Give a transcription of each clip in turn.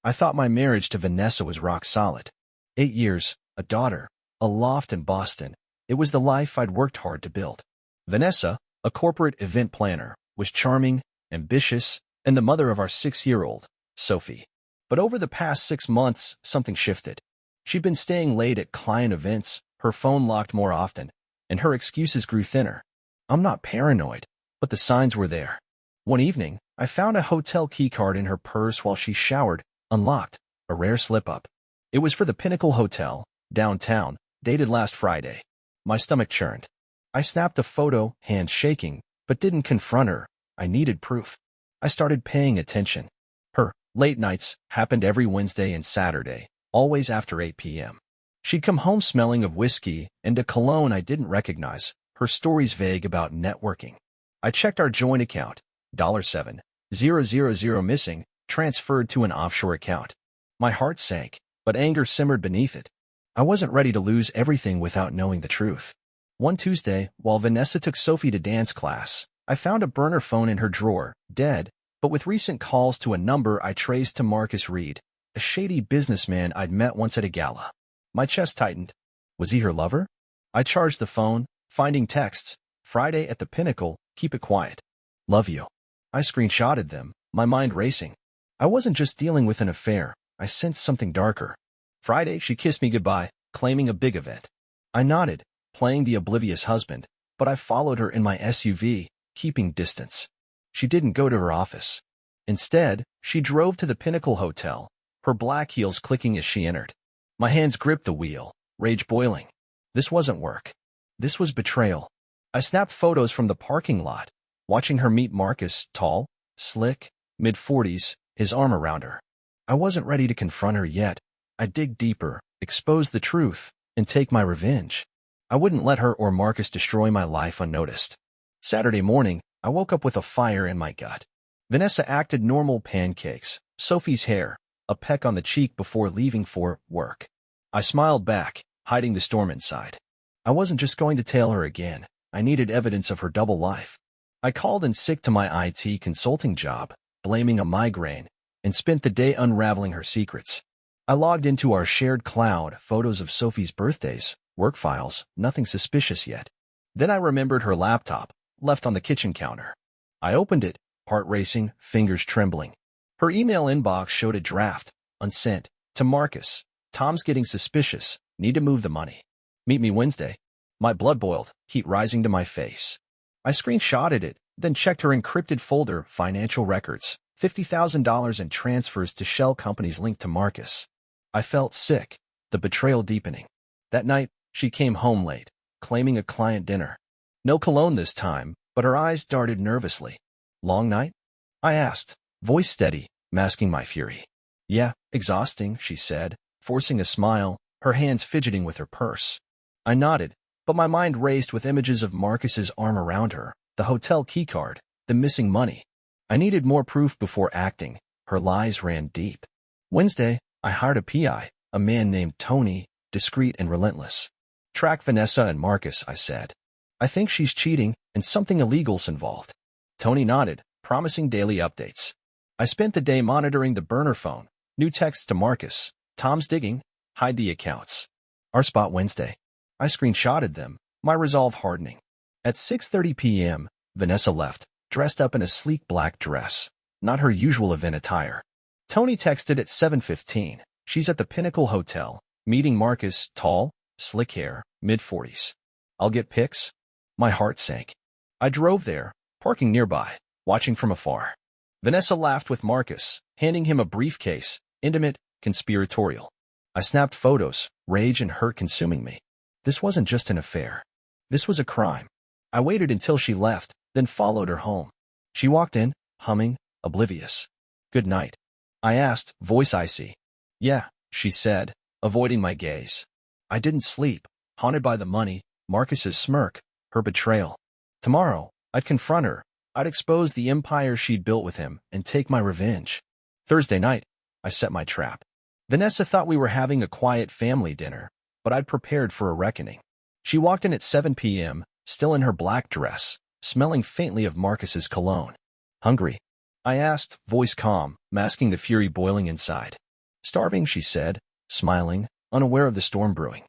I thought my marriage to Vanessa was rock solid. 8 years, a daughter, a loft in Boston. It was the life I'd worked hard to build. Vanessa, a corporate event planner, was charming, ambitious, and the mother of our 6-year-old, Sophie. But over the past 6 months, something shifted. She'd been staying late at client events, her phone locked more often, and her excuses grew thinner. I'm not paranoid, but the signs were there. One evening, I found a hotel keycard in her purse while she showered, unlocked, a rare slip-up. It was for the Pinnacle Hotel, downtown, dated last Friday. My stomach churned. I snapped a photo, hand shaking, but didn't confront her. I needed proof. I started paying attention. Her late nights happened every Wednesday and Saturday, always after 8 p.m. She'd come home smelling of whiskey and a cologne I didn't recognize, her stories vague about networking. I checked our joint account, $7,000 missing, transferred to an offshore account. My heart sank, but anger simmered beneath it. I wasn't ready to lose everything without knowing the truth. One Tuesday, while Vanessa took Sophie to dance class, I found a burner phone in her drawer, dead, but with recent calls to a number I traced to Marcus Reed, a shady businessman I'd met once at a gala. My chest tightened. Was he her lover? I charged the phone, finding texts. Friday at the Pinnacle, keep it quiet. Love you. I screenshotted them, my mind racing. I wasn't just dealing with an affair, I sensed something darker. Friday, she kissed me goodbye, claiming a big event. I nodded, playing the oblivious husband, but I followed her in my SUV, keeping distance. She didn't go to her office. Instead, she drove to the Pinnacle Hotel, her black heels clicking as she entered. My hands gripped the wheel, rage boiling. This wasn't work. This was betrayal. I snapped photos from the parking lot, watching her meet Marcus, tall, slick, mid-40s, his arm around her. I wasn't ready to confront her yet. I'd dig deeper, expose the truth, and take my revenge. I wouldn't let her or Marcus destroy my life unnoticed. Saturday morning, I woke up with a fire in my gut. Vanessa acted normal pancakes, Sophie's hair, a peck on the cheek before leaving for work. I smiled back, hiding the storm inside. I wasn't just going to tail her again. I needed evidence of her double life. I called in sick to my IT consulting job, blaming a migraine, and spent the day unraveling her secrets. I logged into our shared cloud, photos of Sophie's birthdays, work files, nothing suspicious yet. Then I remembered her laptop, left on the kitchen counter. I opened it, heart racing, fingers trembling. Her email inbox showed a draft, unsent, to Marcus. Tom's getting suspicious, need to move the money. Meet me Wednesday. My blood boiled, heat rising to my face. I screenshotted it, then checked her encrypted folder, financial records, $50,000 in transfers to shell companies linked to Marcus. I felt sick, the betrayal deepening. That night, she came home late, claiming a client dinner. No cologne this time, but her eyes darted nervously. Long night? I asked, voice steady, masking my fury. Yeah, exhausting, she said, forcing a smile, her hands fidgeting with her purse. I nodded, but my mind raced with images of Marcus's arm around her, the hotel keycard, the missing money. I needed more proof before acting. Her lies ran deep. Wednesday, I hired a PI, a man named Tony, discreet and relentless. Track Vanessa and Marcus, I said. I think she's cheating, and something illegal's involved. Tony nodded, promising daily updates. I spent the day monitoring the burner phone, new texts to Marcus. Tom's digging, hide the accounts. Our spot Wednesday. I screenshotted them, my resolve hardening. At 6:30 p.m., Vanessa left, dressed up in a sleek black dress, not her usual event attire. Tony texted at 7:15. She's at the Pinnacle Hotel, meeting Marcus, tall, slick hair, mid-40s. I'll get pics. My heart sank. I drove there, parking nearby, watching from afar. Vanessa laughed with Marcus, handing him a briefcase, intimate, conspiratorial. I snapped photos, rage and hurt consuming me. This wasn't just an affair. This was a crime. I waited until she left, then followed her home. She walked in, humming, oblivious. Good night. I asked, voice icy. Yeah, she said, avoiding my gaze. I didn't sleep, haunted by the money, Marcus's smirk, her betrayal. Tomorrow, I'd confront her. I'd expose the empire she'd built with him and take my revenge. Thursday night, I set my trap. Vanessa thought we were having a quiet family dinner, but I'd prepared for a reckoning. She walked in at 7 p.m., still in her black dress, smelling faintly of Marcus's cologne. Hungry? I asked, voice calm, masking the fury boiling inside. Starving, she said, smiling, unaware of the storm brewing.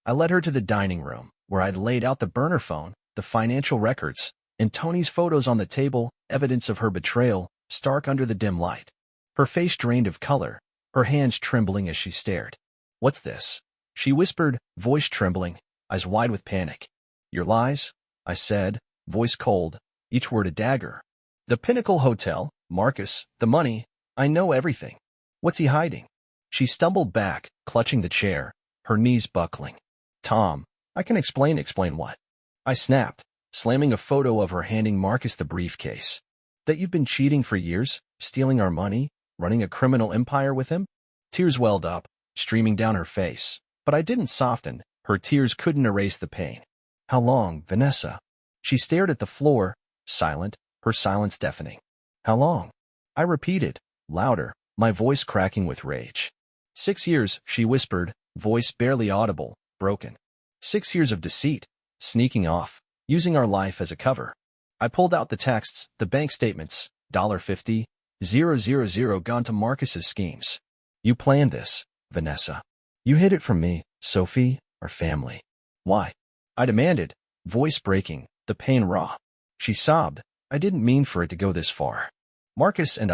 I led her to the dining room, where I'd laid out the burner phone, the financial records, and Tony's photos on the table, evidence of her betrayal, stark under the dim light. Her face drained of color, her hands trembling as she stared. "What's this?" she whispered, voice trembling, eyes wide with panic. "Your lies," I said, voice cold, each word a dagger. "The Pinnacle Hotel, Marcus, the money, I know everything. What's he hiding?" She stumbled back, clutching the chair, her knees buckling. "Tom, I can explain." "Explain what?" I snapped, slamming a photo of her handing Marcus the briefcase. "That you've been cheating for years, stealing our money, running a criminal empire with him?" Tears welled up, streaming down her face, but I didn't soften. Her tears couldn't erase the pain. "How long, Vanessa?" She stared at the floor, silent, her silence deafening. "How long?" I repeated, louder, my voice cracking with rage. 6 years, she whispered, voice barely audible, broken. 6 years of deceit, sneaking off, using our life as a cover. I pulled out the texts, the bank statements, $50,000 gone to Marcus's schemes. "You planned this, Vanessa. You hid it from me, Sophie, our family. Why?" I demanded, voice breaking, the pain raw. She sobbed. "I didn't mean for it to go this far. Marcus and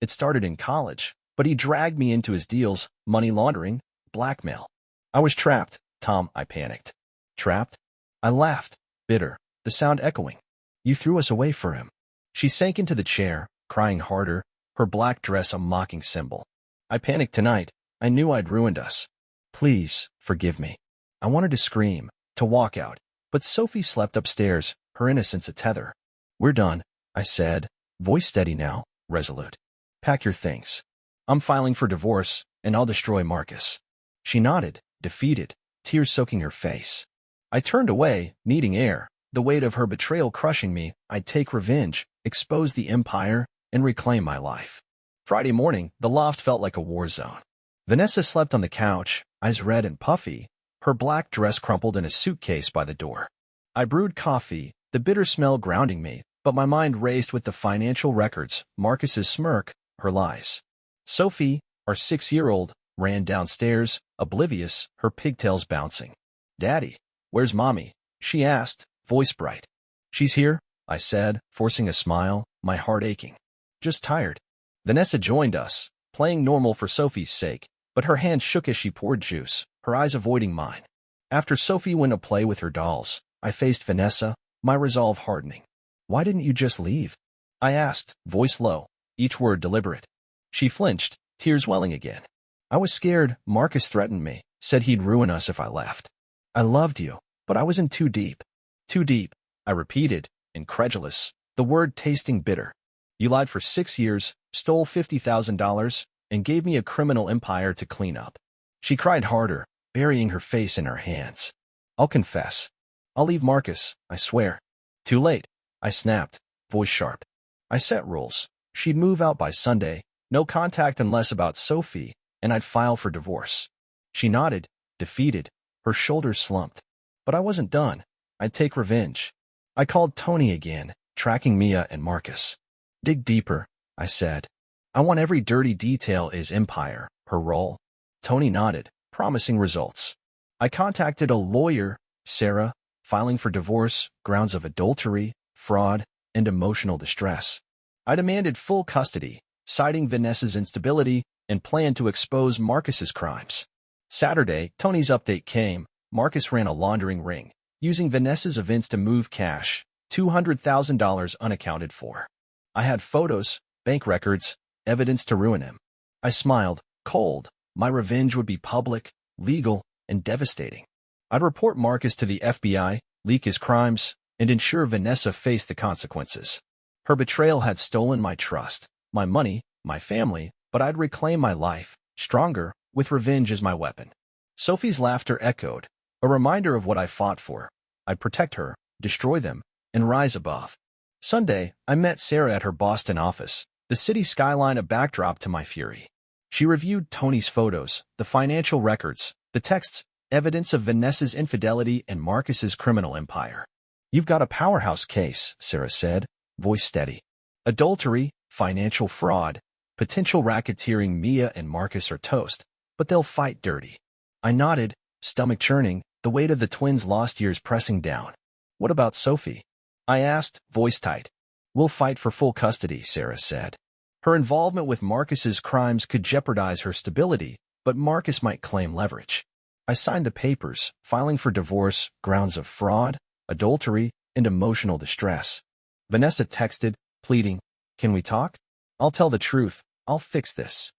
it started in college, but he dragged me into his deals, money laundering, blackmail. I was trapped, Tom," I panicked. "Trapped?" I laughed, bitter, the sound echoing. "You threw us away for him." She sank into the chair, crying harder, her black dress a mocking symbol. I panicked tonight. I knew I'd ruined us. "Please, forgive me." I wanted to scream, to walk out, but Sophie slept upstairs, her innocence a tether. "We're done," I said, voice steady now, resolute. "Pack your things. I'm filing for divorce, and I'll destroy Marcus." She nodded, defeated, tears soaking her face. I turned away, needing air, the weight of her betrayal crushing me. I'd take revenge, expose the empire, and reclaim my life. Friday morning, the loft felt like a war zone. Vanessa slept on the couch, eyes red and puffy, her black dress crumpled in a suitcase by the door. I brewed coffee, the bitter smell grounding me, but my mind raced with the financial records, Marcus's smirk, her lies. Sophie, our 6-year-old, ran downstairs, oblivious, her pigtails bouncing. "Daddy, where's Mommy?" she asked, voice bright. "She's here," I said, forcing a smile, my heart aching. "Just tired." Vanessa joined us, playing normal for Sophie's sake, but her hand shook as she poured juice, her eyes avoiding mine. After Sophie went to play with her dolls, I faced Vanessa, my resolve hardening. "Why didn't you just leave?" I asked, voice low, each word deliberate. She flinched, tears welling again. "I was scared. Marcus threatened me, said he'd ruin us if I left. I loved you, but I was in too deep." "Too deep," I repeated, incredulous, the word tasting bitter. "You lied for 6 years, stole $50,000, and gave me a criminal empire to clean up." She cried harder, burying her face in her hands. "I'll confess. I'll leave Marcus, I swear." "Too late," I snapped, voice sharp. I set rules. She'd move out by Sunday, no contact unless about Sophie, and I'd file for divorce. She nodded, defeated, her shoulders slumped. But I wasn't done. I'd take revenge. I called Tony again, tracking Mia and Marcus. "Dig deeper," I said. "I want every dirty detail is empire, her role." Tony nodded, promising results. I contacted a lawyer, Sarah, filing for divorce, grounds of adultery, fraud, and emotional distress. I demanded full custody, citing Vanessa's instability, and planned to expose Marcus's crimes. Saturday, Tony's update came. Marcus ran a laundering ring, using Vanessa's events to move cash, $200,000 unaccounted for. I had photos, bank records, evidence to ruin him. I smiled, cold. My revenge would be public, legal, and devastating. I'd report Marcus to the FBI, leak his crimes, and ensure Vanessa faced the consequences. Her betrayal had stolen my trust, my money, my family, but I'd reclaim my life, stronger, with revenge as my weapon. Sophie's laughter echoed, a reminder of what I fought for. I'd protect her, destroy them, and rise above. Sunday, I met Sarah at her Boston office, the city skyline a backdrop to my fury. She reviewed Tony's photos, the financial records, the texts, evidence of Vanessa's infidelity and Marcus's criminal empire. "You've got a powerhouse case," Sarah said, voice steady. "Adultery, financial fraud, Potential racketeering. Mia and Marcus are toast, but they'll fight dirty. I nodded, stomach churning, the weight of the twins' lost years pressing down. What about Sophie? I asked, voice tight. We'll fight for full custody, Sarah said. Her involvement with Marcus's crimes could jeopardize her stability, but Marcus might claim leverage. I signed the papers, filing for divorce, grounds of fraud, adultery, and emotional distress. Vanessa texted, pleading, can we talk? I'll tell the truth. I'll fix this.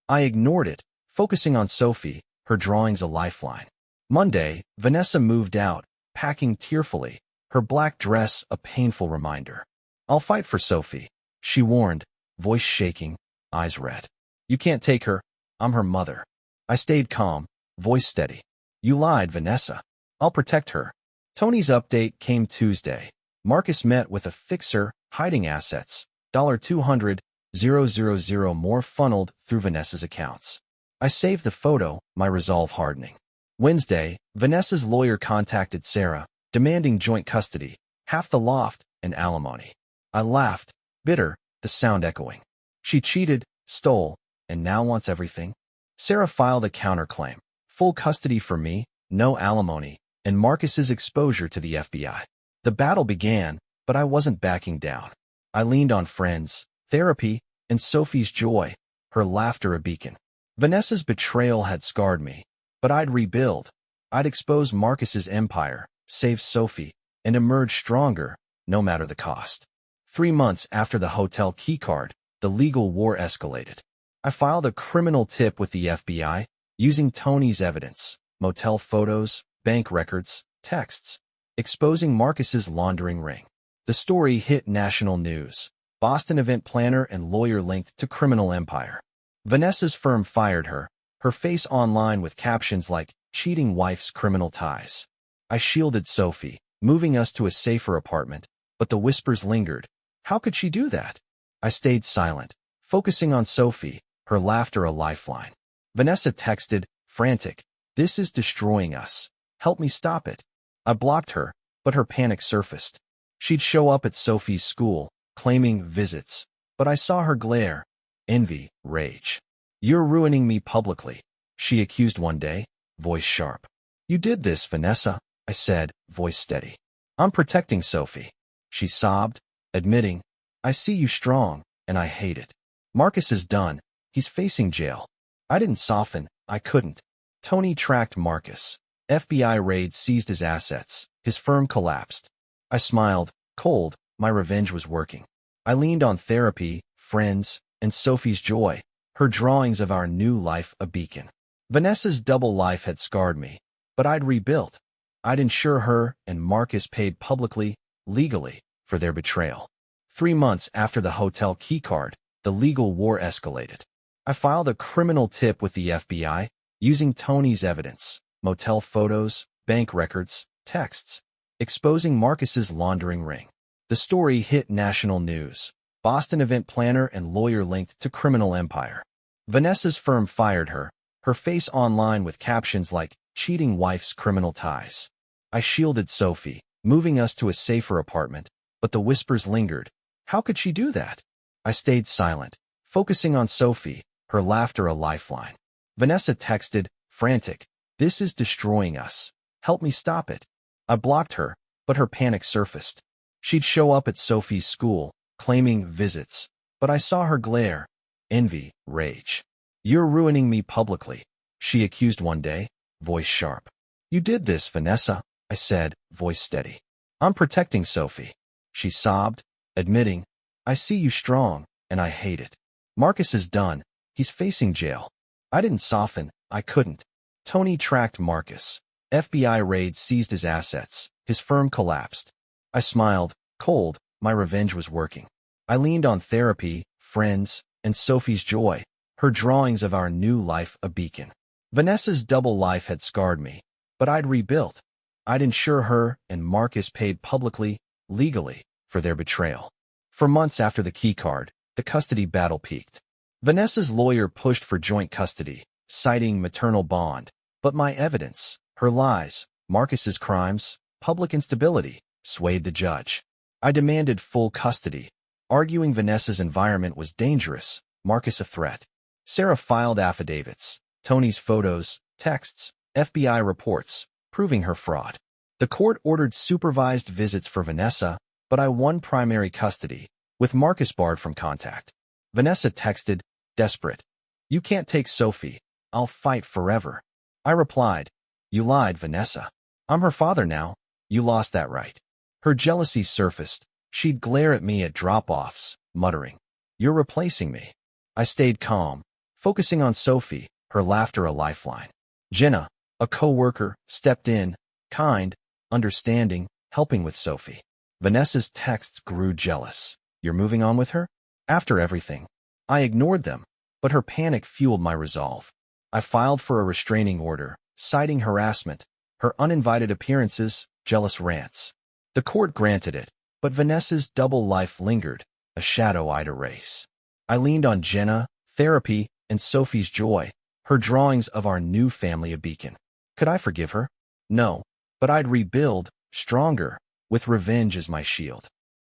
I ignored it, focusing on Sophie, her drawings a lifeline. Monday, Vanessa moved out, packing tearfully, her black dress a painful reminder. I'll fight for Sophie, she warned, voice shaking, eyes red. You can't take her. I'm her mother. I stayed calm, voice steady. You lied, Vanessa. I'll protect her. Tony's update came Tuesday. Marcus met with a fixer, hiding assets. $200,000 more funneled through Vanessa's accounts. I saved the photo, my resolve hardening. Wednesday, Vanessa's lawyer contacted Sarah, demanding joint custody, half the loft, and alimony. I laughed, bitter, the sound echoing. She cheated, stole, and now wants everything. Sarah filed a counterclaim. Full custody for me, no alimony, and Marcus's exposure to the FBI. The battle began, but I wasn't backing down. I leaned on friends, therapy, and Sophie's joy, her laughter a beacon. Vanessa's betrayal had scarred me, but I'd rebuild. I'd expose Marcus's empire, save Sophie, and emerge stronger, no matter the cost. 3 months after the hotel keycard, the legal war escalated. I filed a criminal tip with the FBI, using Tony's evidence, motel photos, bank records, texts, exposing Marcus's laundering ring. The story hit national news. Boston event planner and lawyer linked to criminal empire. Vanessa's firm fired her, her face online with captions like, cheating wife's criminal ties. I shielded Sophie, moving us to a safer apartment, but the whispers lingered. How could she do that? I stayed silent, focusing on Sophie, her laughter a lifeline. Vanessa texted, frantic, this is destroying us. Help me stop it. I blocked her, but her panic surfaced. She'd show up at Sophie's school, claiming visits, but I saw her glare. Envy, rage. You're ruining me publicly, she accused one day, voice sharp. You did this, Vanessa, I said, voice steady. I'm protecting Sophie. She sobbed, admitting, I see you strong, and I hate it. Marcus is done. He's facing jail. I didn't soften. I couldn't. Tony tracked Marcus. FBI raids seized his assets. His firm collapsed. I smiled, cold. My revenge was working. I leaned on therapy, friends, and Sophie's joy, her drawings of our new life a beacon. Vanessa's double life had scarred me, but I'd rebuilt. I'd ensure her and Marcus paid publicly, legally, for their betrayal. 3 months after the hotel keycard, the legal war escalated. I filed a criminal tip with the FBI, using Tony's evidence, motel photos, bank records, texts, exposing Marcus's laundering ring. The story hit national news. Boston event planner and lawyer linked to criminal empire. Vanessa's firm fired her, her face online with captions like, cheating wife's criminal ties. I shielded Sophie, moving us to a safer apartment, but the whispers lingered. How could she do that? I stayed silent, focusing on Sophie, her laughter a lifeline. Vanessa texted, frantic, this is destroying us. Help me stop it. I blocked her, but her panic surfaced. She'd show up at Sophie's school, claiming visits, but I saw her glare. Envy, rage. You're ruining me publicly, she accused one day, voice sharp. You did this, Vanessa, I said, voice steady. I'm protecting Sophie. She sobbed, admitting, I see you strong, and I hate it. Marcus is done. He's facing jail. I didn't soften. I couldn't. Tony tracked Marcus. FBI raids seized his assets. His firm collapsed. I smiled, cold. My revenge was working. I leaned on therapy, friends, and Sophie's joy, her drawings of our new life a beacon. Vanessa's double life had scarred me, but I'd rebuilt. I'd ensure her and Marcus paid publicly, legally, for their betrayal. For months after the keycard, the custody battle peaked. Vanessa's lawyer pushed for joint custody, citing maternal bond, but my evidence, her lies, Marcus's crimes, public instability, swayed the judge. I demanded full custody, arguing Vanessa's environment was dangerous, Marcus a threat. Sarah filed affidavits, Tony's photos, texts, FBI reports, proving her fraud. The court ordered supervised visits for Vanessa, but I won primary custody, with Marcus barred from contact. Vanessa texted, desperate. You can't take Sophie. I'll fight forever. I replied, you lied, Vanessa. I'm her father now. You lost that right. Her jealousy surfaced. She'd glare at me at drop-offs, muttering, you're replacing me. I stayed calm, focusing on Sophie, her laughter a lifeline. Jenna, a co-worker, stepped in, kind, understanding, helping with Sophie. Vanessa's texts grew jealous. You're moving on with her? After everything. I ignored them, but her panic fueled my resolve. I filed for a restraining order, citing harassment, her uninvited appearances, jealous rants. The court granted it, but Vanessa's double life lingered, a shadow I'd erase. I leaned on Jenna, therapy, and Sophie's joy, her drawings of our new family a beacon. Could I forgive her? No, but I'd rebuild, stronger, with revenge as my shield.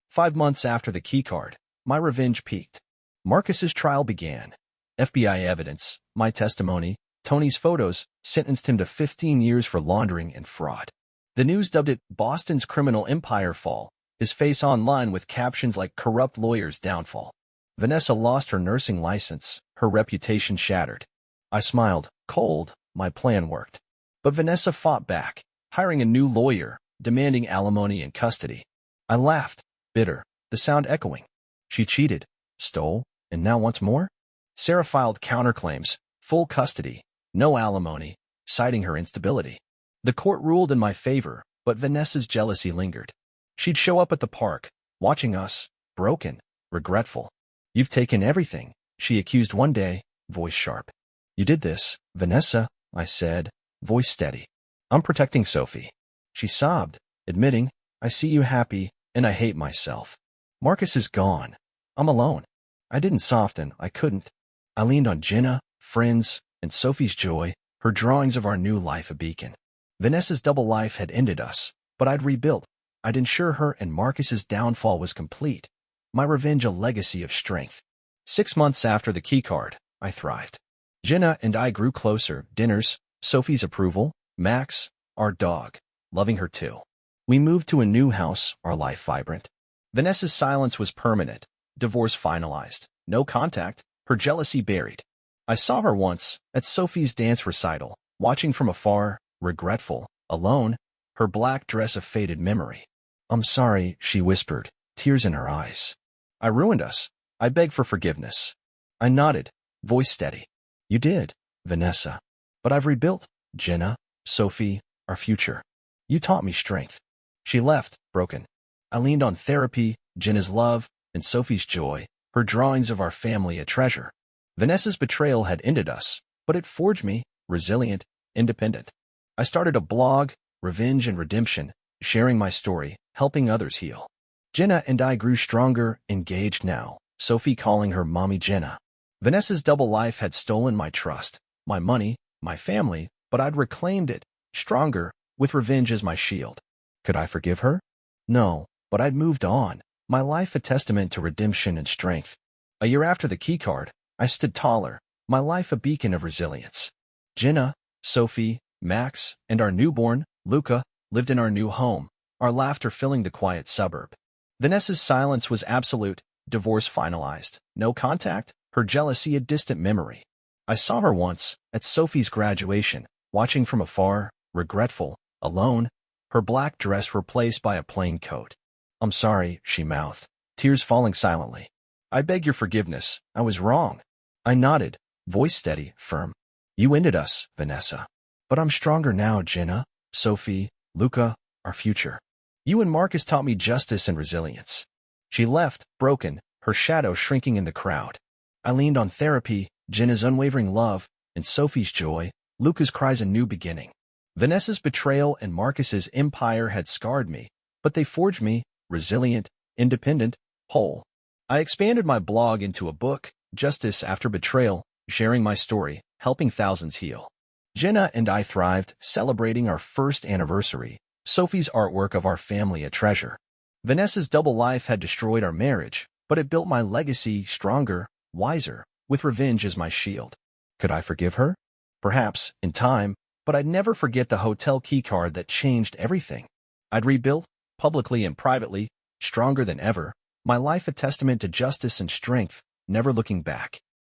5 months after the keycard, my revenge peaked. Marcus's trial began. FBI evidence, my testimony, Tony's photos sentenced him to 15 years for laundering and fraud. The news dubbed it Boston's criminal empire fall, his face online with captions like corrupt lawyer's downfall. Vanessa lost her nursing license, her reputation shattered. I smiled, cold, my plan worked. But Vanessa fought back, hiring a new lawyer, demanding alimony and custody. I laughed, bitter, the sound echoing. She cheated, stole, and now wants more? Sarah filed counterclaims, full custody, no alimony, citing her instability. The court ruled in my favor, but Vanessa's jealousy lingered. She'd show up at the park, watching us, broken, regretful. You've taken everything, she accused one day, voice sharp. You did this, Vanessa, I said, voice steady. I'm protecting Sophie. She sobbed, admitting, I see you happy, and I hate myself. Marcus is gone. I'm alone. I didn't soften, I couldn't. I leaned on Jenna, friends, and Sophie's joy, her drawings of our new life a beacon. Vanessa's double life had ended us, but I'd rebuilt. I'd ensure her and Marcus's downfall was complete. My revenge a legacy of strength. 6 months after the keycard, I thrived. Jenna and I grew closer, dinners, Sophie's approval, Max, our dog, loving her too. We moved to a new house, our life vibrant. Vanessa's silence was permanent, divorce finalized, no contact, her jealousy buried. I saw her once, at Sophie's dance recital, watching from afar, regretful, alone, her black dress a faded memory. I'm sorry, she whispered, tears in her eyes. I ruined us. I begged for forgiveness. I nodded, voice steady. You did, Vanessa. But I've rebuilt, Jenna, Sophie, our future. You taught me strength. She left, broken. I leaned on therapy, Jenna's love, and Sophie's joy, her drawings of our family a treasure. Vanessa's betrayal had ended us, but it forged me, resilient, independent. I started a blog, Revenge and Redemption, sharing my story, helping others heal. Jenna and I grew stronger, engaged now, Sophie calling her Mommy Jenna. Vanessa's double life had stolen my trust, my money, my family, but I'd reclaimed it, stronger, with revenge as my shield. Could I forgive her? No, but I'd moved on, my life a testament to redemption and strength. A year after the keycard, I stood taller, my life a beacon of resilience. Jenna, Sophie, Max, and our newborn, Luca, lived in our new home, our laughter filling the quiet suburb. Vanessa's silence was absolute, divorce finalized, no contact, her jealousy a distant memory. I saw her once, at Sophie's graduation, watching from afar, regretful, alone, her black dress replaced by a plain coat. I'm sorry, she mouthed, tears falling silently. I beg your forgiveness, I was wrong. I nodded, voice steady, firm. You ended us, Vanessa. But I'm stronger now, Jenna, Sophie, Luca, our future. You and Marcus taught me justice and resilience. She left, broken, her shadow shrinking in the crowd. I leaned on therapy, Jenna's unwavering love, and Sophie's joy, Luca's cries a new beginning. Vanessa's betrayal and Marcus's empire had scarred me, but they forged me, resilient, independent, whole. I expanded my blog into a book, Justice After Betrayal, sharing my story, helping thousands heal. Jenna and I thrived, celebrating our first anniversary, Sophie's artwork of our family a treasure. Vanessa's double life had destroyed our marriage, but it built my legacy stronger, wiser, with revenge as my shield. Could I forgive her? Perhaps, in time, but I'd never forget the hotel keycard that changed everything. I'd rebuilt, publicly and privately, stronger than ever, my life a testament to justice and strength, never looking back.